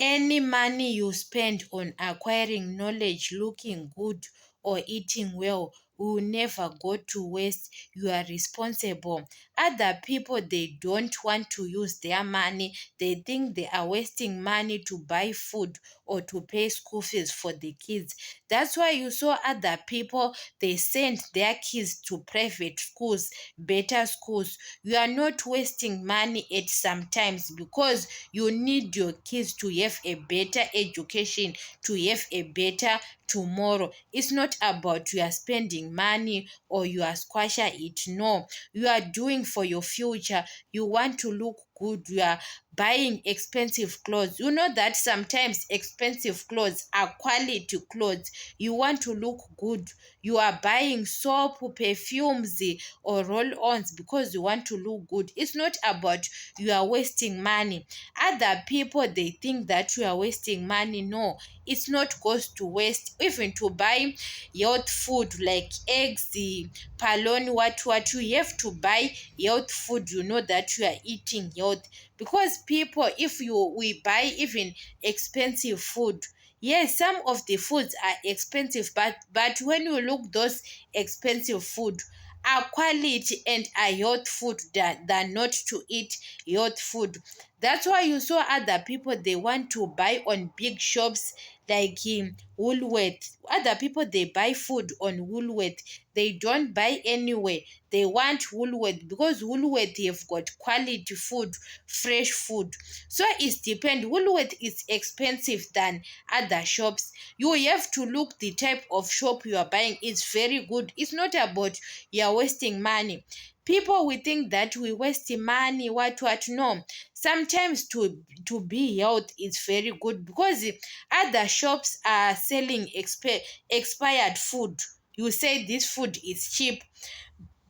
Any money you spend on acquiring knowledge, looking good, or eating well will never go to waste. You are responsible. Other people, they don't want to use their money. They think they are wasting money to buy food or to pay school fees for the kids. That's why you saw other people, they send their kids to private schools, better schools. You are not wasting money at sometimes because you need your kids to have a better education, to have a better tomorrow. It's not about you are spending money or you are squashing it. No, you are doing for your future. You want to look good. You are buying expensive clothes. You know that sometimes expensive clothes are quality clothes. You want to look good. You are buying soap, perfumes, or roll-ons because you want to look good. It's not about you are wasting money. Other people, they think that you are wasting money. No, it's not goes to waste. Even to buy health food like eggs, the palon, what you have to buy health food. You know that you are eating health because people, if you we buy even expensive food. Yes, some of the foods are expensive, but when you look those expensive food are quality and are health food than not to eat health food. That's why you saw other people, they want to buy on big shops like Woolworth. Other people, they buy food on Woolworth. They don't buy anywhere. They want Woolworth because Woolworth have got quality food, fresh food. So it depends. Woolworth is expensive than other shops. You have to look the type of shop you are buying. It's very good. It's not about you are wasting money. People will think that we waste money, what. No, sometimes to be health is very good because other shops are selling expired food. You say this food is cheap,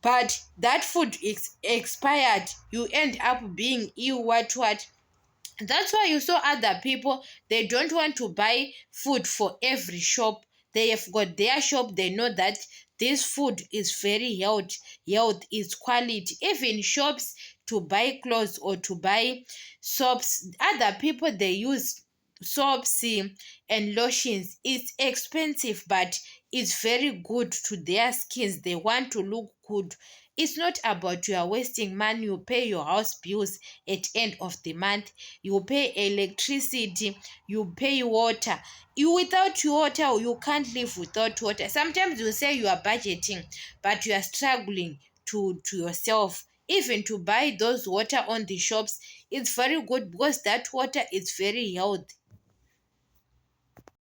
but that food is expired. You end up being ill, what. That's why you saw other people, they don't want to buy food for every shop. They have got their shop, they know that this food is very health is quality. Even shops to buy clothes or to buy soaps, other people, they use soaps and lotions. It's expensive, but it's very good to their skins. They want to look good. It's not about you are wasting money. You pay your house bills at end of the month. You pay electricity, you pay water. You without water, you can't live without water. Sometimes you say you are budgeting, but you are struggling to yourself. Even to buy those water on the shops, it's very good because that water is very healthy.